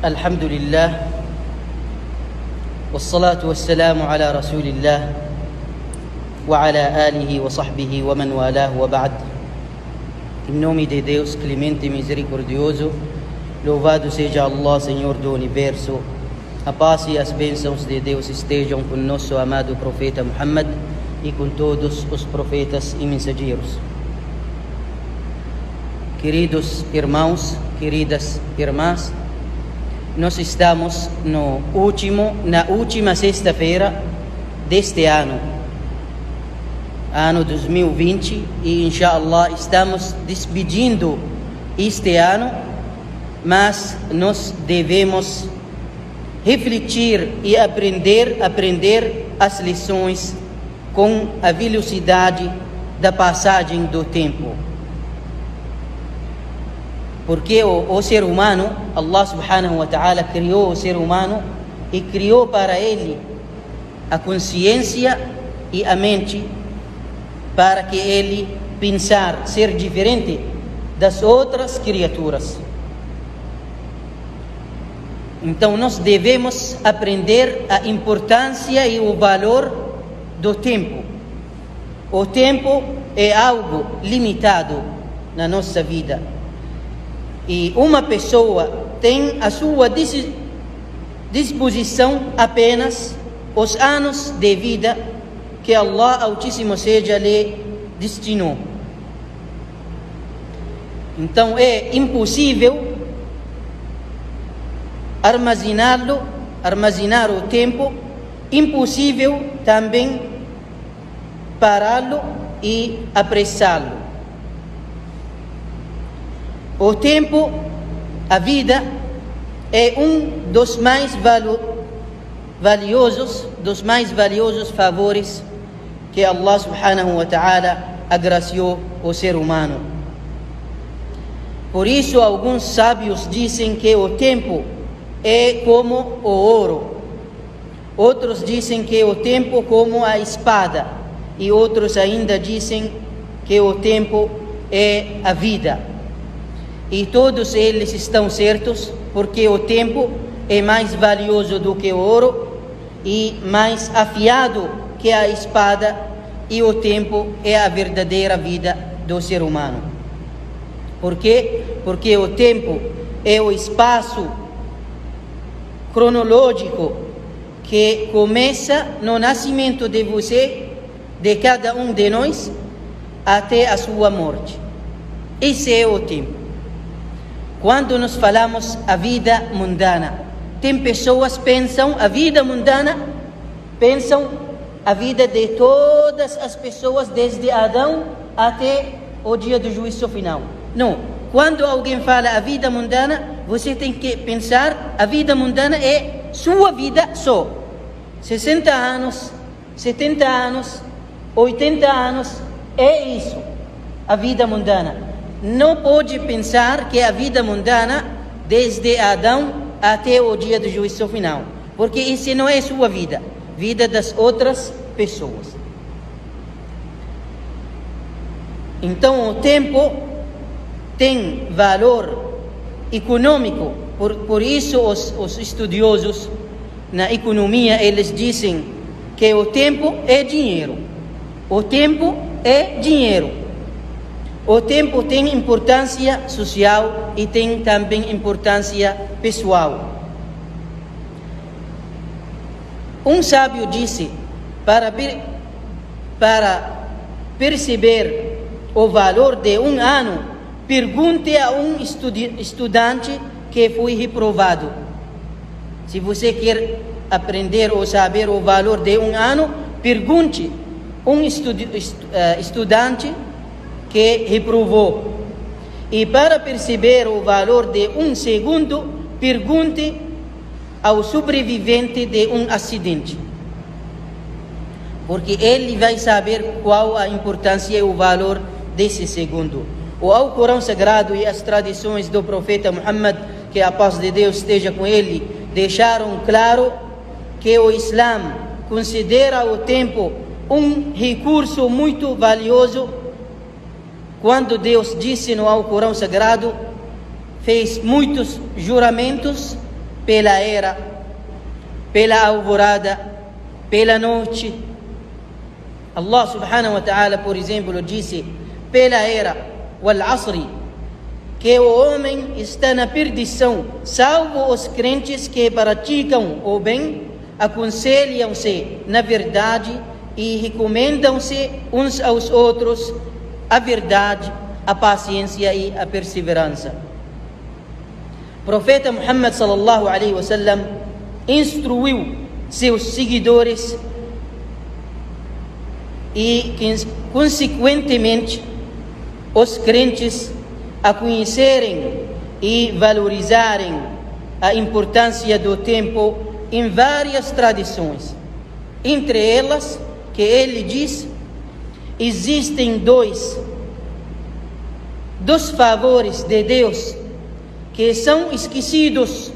الحمد لله والصلاة والسلام على رسول الله وعلى آله وصحبه ومن والاه وبعد. Em nome de Deus, clemente e misericordioso, louvado seja Allah, Senhor do Universo. A paz e as bênçãos de Deus estejam com nosso amado profeta Muhammad e com todos os profetas e mensageiros. Queridos irmãos, queridas irmãs, nós estamos na última sexta-feira deste ano 2020, e inshallah estamos despedindo este ano, mas nós devemos refletir e aprender as lições com a velocidade da passagem do tempo. Porque o ser humano, Allah subhanahu wa ta'ala criou o ser humano e criou para ele a consciência e a mente para que ele pensar ser diferente das outras criaturas. Então nós devemos aprender a importância e o valor do tempo. O tempo é algo limitado na nossa vida. E uma pessoa tem à sua disposição apenas os anos de vida que Allah Altíssimo seja lhe destinou. Então é impossível armazenar o tempo, impossível também pará-lo e apressá-lo. O tempo, a vida, é um dos mais valiosos favores que Allah subhanahu wa ta'ala agraciou ao ser humano. Por isso, alguns sábios dizem que o tempo é como o ouro. Outros dizem que o tempo é como a espada. E outros ainda dizem que o tempo é a vida. E todos eles estão certos, porque o tempo é mais valioso do que o ouro e mais afiado que a espada, e o tempo é a verdadeira vida do ser humano. Por quê? Porque o tempo é o espaço cronológico que começa no nascimento de você, de cada um de nós, até a sua morte. Esse é o tempo. Quando nós falamos a vida mundana, tem pessoas que pensam a vida mundana, pensam a vida de todas as pessoas desde Adão até o dia do juízo final. Não. Quando alguém fala a vida mundana, você tem que pensar a vida mundana é sua vida só. 60 anos, 70 anos, 80 anos, é isso, a vida mundana. Não pode pensar que a vida mundana desde Adão até o dia do juízo final, porque isso não é sua vida, vida das outras pessoas. Então o tempo tem valor econômico, por isso os estudiosos na economia, eles dizem que o tempo é dinheiro. O tempo é dinheiro. O tempo tem importância social e tem também importância pessoal. Um sábio disse, para perceber o valor de um ano, pergunte a um estudante que foi reprovado. Se você quer aprender ou saber o valor de um ano, pergunte um estudante que reprovou. E para perceber o valor de um segundo, pergunte ao sobrevivente de um acidente, porque ele vai saber qual a importância e o valor desse segundo. O Alcorão Sagrado e as tradições do profeta Muhammad, que a paz de Deus esteja com ele, deixaram claro que o Islã considera o tempo um recurso muito valioso. Quando Deus disse no Alcorão Sagrado, fez muitos juramentos pela era, pela alvorada, pela noite. Allah subhanahu wa ta'ala, por exemplo, disse pela era, wal asri, que o homem está na perdição, salvo os crentes que praticam o bem, aconselham-se na verdade e recomendam-se uns aos outros a verdade, a paciência e a perseverança. O profeta Muhammad sallallahu alaihi wasallam instruiu seus seguidores e, consequentemente, os crentes a conhecerem e valorizarem a importância do tempo em várias tradições. Entre elas, que ele diz, existem dois favores de Deus que são esquecidos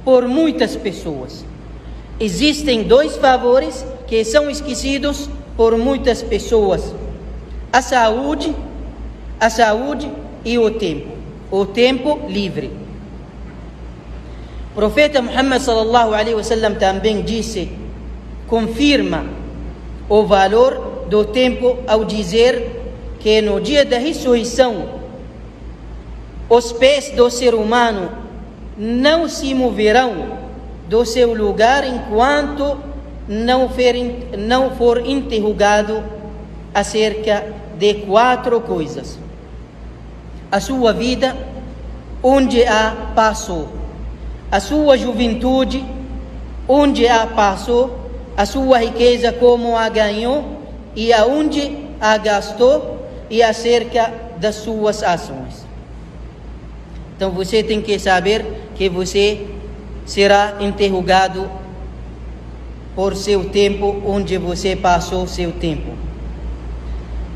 por muitas pessoas. Existem dois favores que são esquecidos por muitas pessoas: a saúde e o tempo livre. O profeta Muhammad sallallahu alaihi wasallam também disse, confirma o valor do tempo ao dizer que no dia da ressurreição os pés do ser humano não se moverão do seu lugar enquanto não for interrogado acerca de 4 coisas: a sua vida, onde a passou; a sua juventude, onde a passou; a sua riqueza, como a ganhou e aonde a gastou; e acerca das suas ações. Então você tem que saber que você será interrogado por seu tempo, onde você passou seu tempo.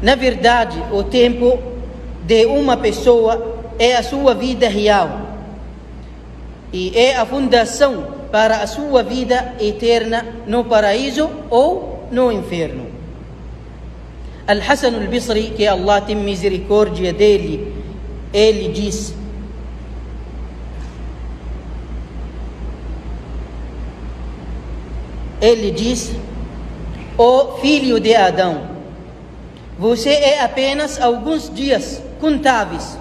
Na verdade, o tempo de uma pessoa é a sua vida real e é a fundação para a sua vida eterna no paraíso ou no inferno. Al-Hasan al-Bisri, que Allah tem misericórdia dele, ele diz: ó filho de Adão, você é apenas alguns dias contáveis.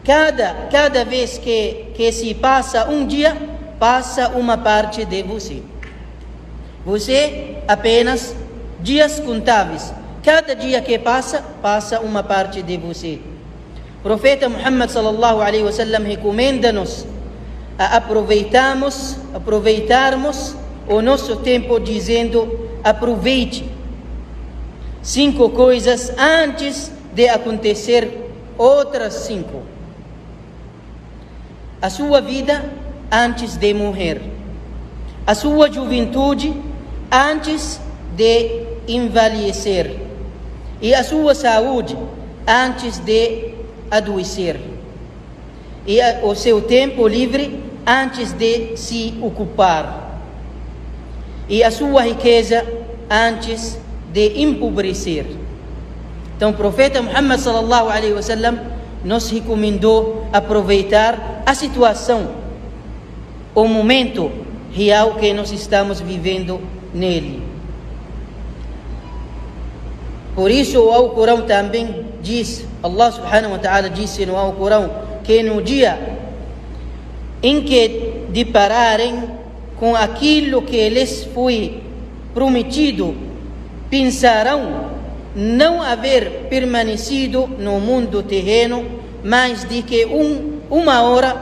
Cada vez que se passa um dia, passa uma parte de você. Você apenas dias contáveis. Cada dia que passa uma parte de você. O profeta Muhammad sallallahu alaihi wasallam recomenda-nos a aproveitarmos o nosso tempo dizendo: aproveite 5 coisas antes de acontecer outras 5. A sua vida antes de morrer, a sua juventude antes de envelhecer e a sua saúde antes de adoecer, e o seu tempo livre antes de se ocupar, e a sua riqueza antes de empobrecer. Então o profeta Muhammad sallallahu alaihi wasallam nos recomendou aproveitar a situação, o momento real que nós estamos vivendo nele. Por isso o Alcorão também diz, Allah subhanahu wa ta'ala disse no Alcorão, que no dia em que depararem com aquilo que lhes foi prometido, pensarão não haver permanecido no mundo terreno mais de que uma hora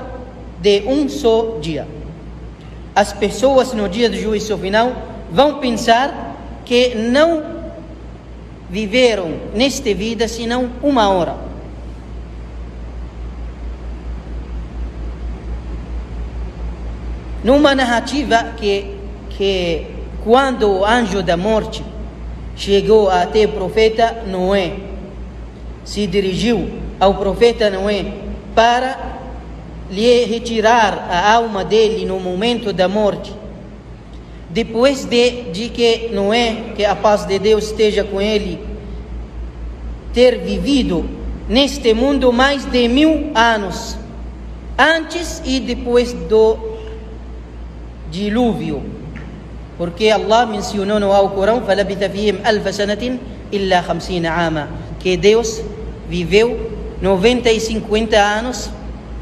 de um só dia. As pessoas no dia do juízo final vão pensar que não viveram nesta vida senão uma hora. Numa narrativa que quando o anjo da morte chegou até o profeta Noé, se dirigiu ao profeta Noé para lhe retirar a alma dele no momento da morte. Depois de que Noé, que a paz de Deus esteja com ele, ter vivido neste mundo mais de 1000 anos, antes e depois do dilúvio, porque Allah mencionou no Alcorão فَلَبِثَ فِيهِمْ أَلْفَ سَنَةٍ إِلَّا 50 عاما, que Deus viveu 90 e 50 anos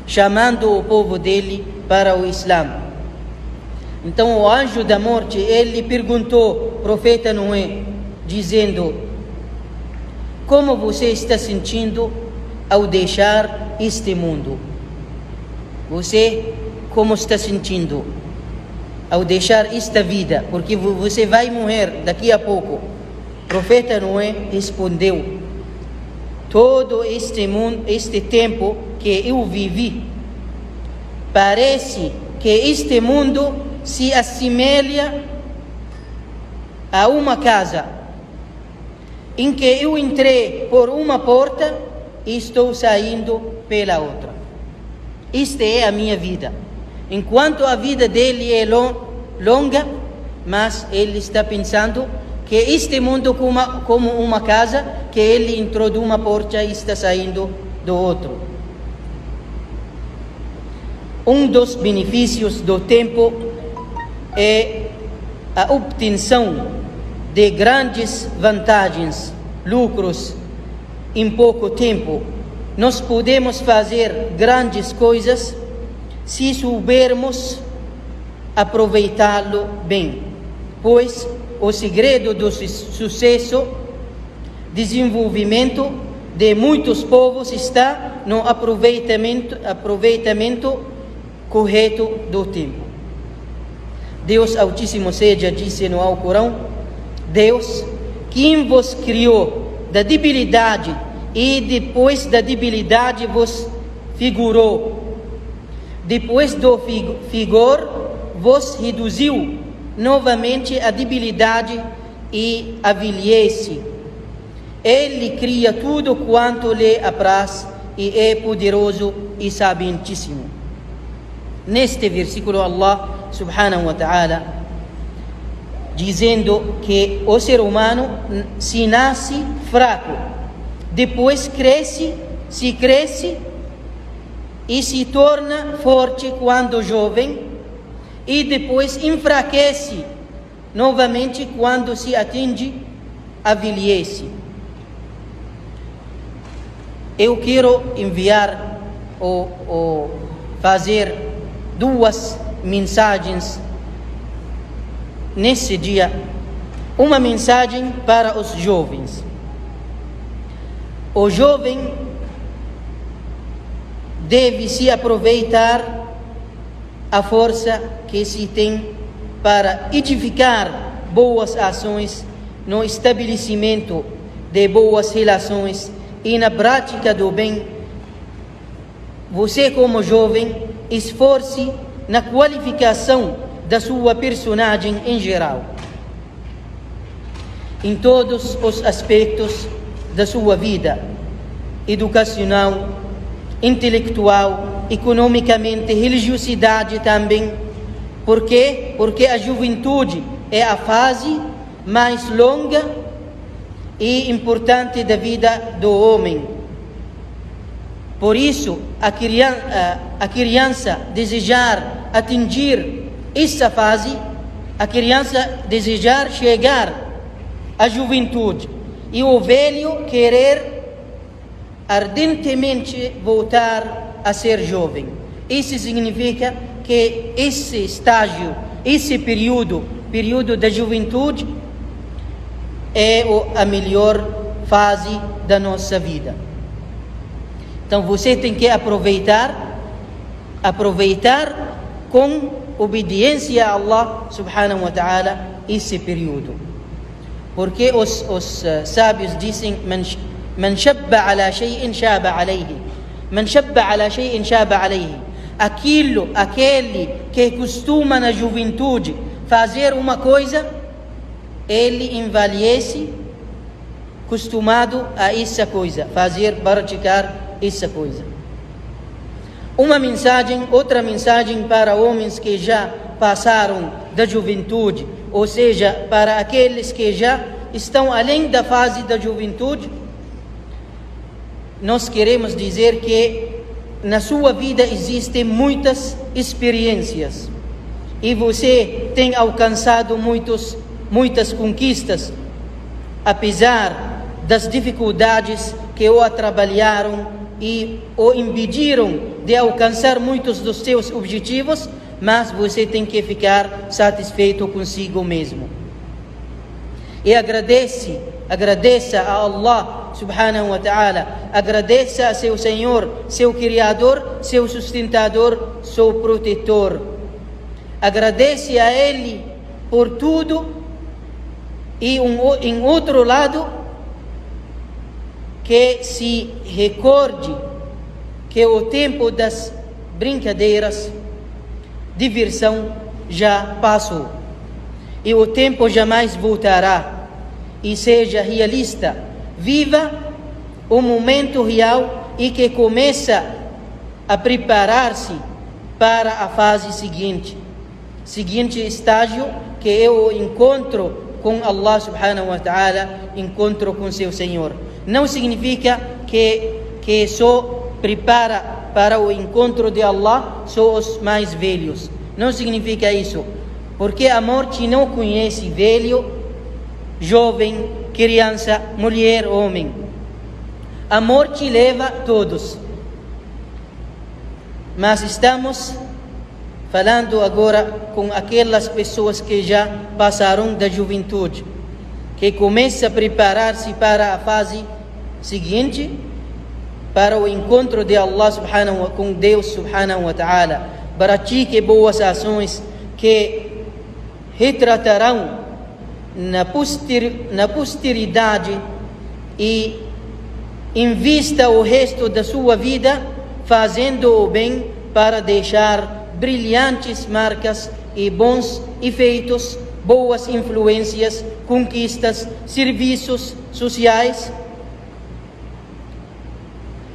chamando o povo dele para o Islã. Então o anjo da morte, ele perguntou ao profeta Noé, dizendo: como você está sentindo ao deixar este mundo? Você como está sentindo ao deixar esta vida? Porque você vai morrer daqui a pouco. O profeta Noé respondeu: todo este mundo, este tempo que eu vivi, parece que este mundo se assemelha a uma casa em que eu entrei por uma porta e estou saindo pela outra. Esta é a minha vida. Enquanto a vida dele é longa, mas ele está pensando que este mundo como uma casa, que ele entrou de uma porta e está saindo do outro. Um dos benefícios do tempo é a obtenção de grandes vantagens, lucros em pouco tempo. Nós podemos fazer grandes coisas se soubermos aproveitá-lo bem, pois o segredo do sucesso, desenvolvimento de muitos povos está no aproveitamento correto do tempo. Deus Altíssimo seja disse no Alcorão: Deus, quem vos criou da debilidade e depois da debilidade vos figurou, depois do vigor vos reduziu novamente a debilidade e a velhice. Ele cria tudo quanto lhe apraz e é poderoso e sabientíssimo. Neste versículo, Allah subhanahu wa ta'ala dizendo que o ser humano se nasce fraco, depois cresce e se torna forte quando jovem, e depois enfraquece novamente quando se atinge a velhice. Eu quero enviar ou fazer duas mensagens nesse dia. Uma mensagem para os jovens. O jovem deve se aproveitar a força que se tem para edificar boas ações no estabelecimento de boas relações e na prática do bem. Você, como jovem, esforce na qualificação da sua personagem em geral, em todos os aspectos da sua vida, educacional, intelectual, economicamente, religiosidade também. Por quê? Porque a juventude é a fase mais longa e importante da vida do homem. Por isso, a criança desejar atingir essa fase, a criança desejar chegar à juventude, e o velho querer ardentemente voltar a ser jovem. Isso significa que esse estágio, esse período da juventude é a melhor fase da nossa vida. Então você tem que aproveitar com obediência a Allah subhanahu wa ta'ala esse período. Porque os sábios dizem: Man shabba ala shay'in shaba alayhi. Man shabba ala shay'in shaba alayhi. Aquele que costuma na juventude fazer uma coisa, ele envelhece acostumado a essa coisa, praticar essa coisa. Outra mensagem para homens que já passaram da juventude, ou seja, para aqueles que já estão além da fase da juventude. Nós queremos dizer que na sua vida existem muitas experiências, e você tem alcançado muitas conquistas, apesar das dificuldades que o atrapalharam e o impediram de alcançar muitos dos seus objetivos, mas você tem que ficar satisfeito consigo mesmo. E agradeça a Allah subhanahu wa ta'ala, agradeça a seu Senhor, seu Criador, seu sustentador, seu protetor. Agradece a Ele por tudo e em outro lado, que se recorde que o tempo das brincadeiras, diversão já passou e o tempo jamais voltará. E seja realista, viva o momento real e que começa a preparar-se para a fase seguinte estágio, que é o encontro com Allah subhanahu wa ta'ala, encontro com seu Senhor. Não significa que só prepara para o encontro de Allah só os mais velhos. Não significa isso, porque a morte não conhece velho, jovem, criança, mulher, homem. A morte leva todos. Mas estamos falando agora com aquelas pessoas que já passaram da juventude, que começam a preparar-se para a fase seguinte, para o encontro de Allah com Deus subhanahu wa ta'ala. Pratique boas ações que retratarão na posteridade e invista o resto da sua vida fazendo o bem para deixar brilhantes marcas e bons efeitos, boas influências, conquistas, serviços sociais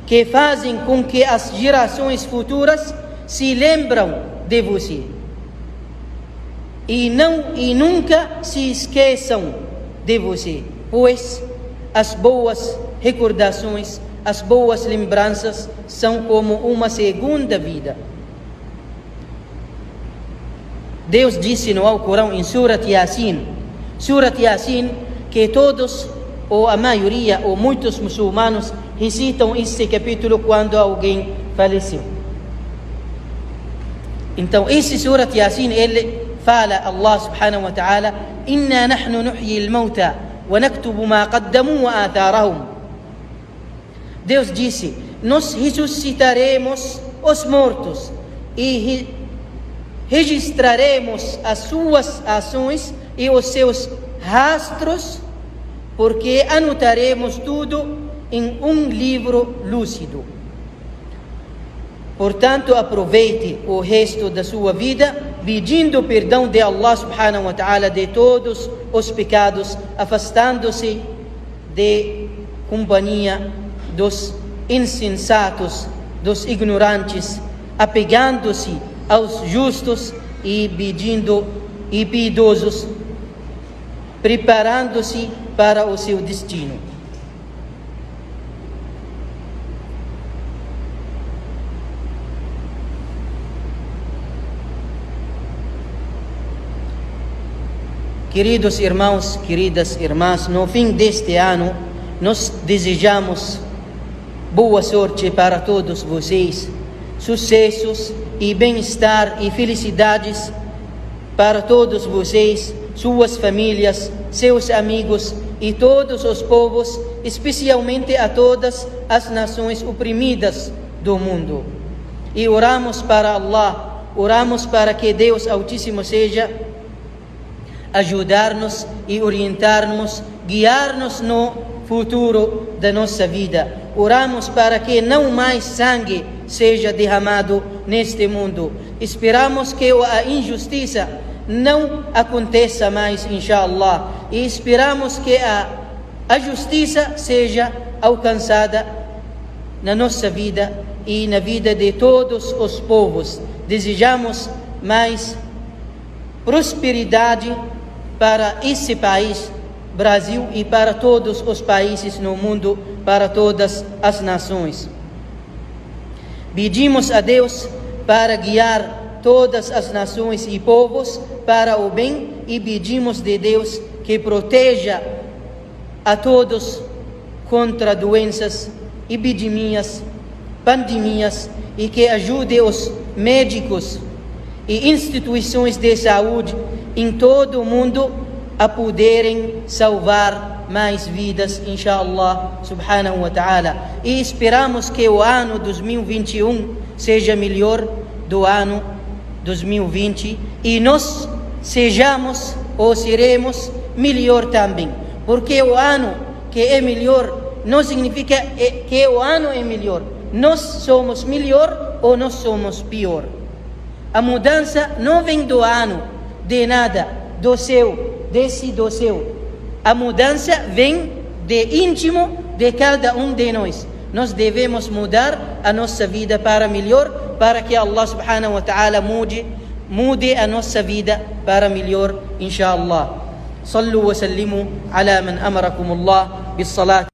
que fazem com que as gerações futuras se lembram de você e nunca se esqueçam de você, pois as boas recordações, as boas lembranças são como uma segunda vida. Deus disse no Alcorão, em Surat Yasin, que todos, ou a maioria, ou muitos muçulmanos recitam este capítulo quando alguém faleceu. Então, esse Surat Yasin, ele fala, Allah subhanahu wa ta'ala, inna nahnu nuhyi al-mauta wa naktubu ma qaddamu wa atharahum. Deus disse, nós ressuscitaremos os mortos e registraremos as suas ações e os seus rastros, porque anotaremos tudo em um livro lúcido. Portanto, aproveite o resto da sua vida pedindo perdão de Allah subhanahu wa ta'ala de todos os pecados, afastando-se de companhia dos insensatos, dos ignorantes, apegando-se aos justos e piedosos, preparando-se para o seu destino. Queridos irmãos, queridas irmãs, no fim deste ano, nós desejamos boa sorte para todos vocês, sucessos e bem-estar e felicidades para todos vocês, suas famílias, seus amigos e todos os povos, especialmente a todas as nações oprimidas do mundo. E oramos para Allah, oramos para que Deus Altíssimo seja ajudar-nos e orientar-nos, guiar-nos no futuro da nossa vida. Oramos para que não mais sangue seja derramado neste mundo. Esperamos que a injustiça não aconteça mais, inshallah. E esperamos que a justiça seja alcançada na nossa vida e na vida de todos os povos. Desejamos mais prosperidade para esse país, Brasil, e para todos os países no mundo, para todas as nações. Pedimos a Deus para guiar todas as nações e povos para o bem e pedimos de Deus que proteja a todos contra doenças, epidemias, pandemias e que ajude os médicos e instituições de saúde em todo o mundo a poderem salvar mais vidas, inshallah, subhanahu wa ta'ala. E esperamos que o ano 2021 seja melhor do ano 2020 e nós sejamos ou seremos melhor também, porque o ano que é melhor não significa que o ano é melhor, nós somos melhor ou nós somos pior. A mudança não vem do ano, de nada, do céu, do céu. A mudança vem de íntimo de cada um de nós. Nós devemos mudar a nossa vida para melhor, para que Allah subhanahu wa ta'ala mude a nossa vida para melhor, inshallah. صلوا وسلموا على من أمركم الله بالصلاة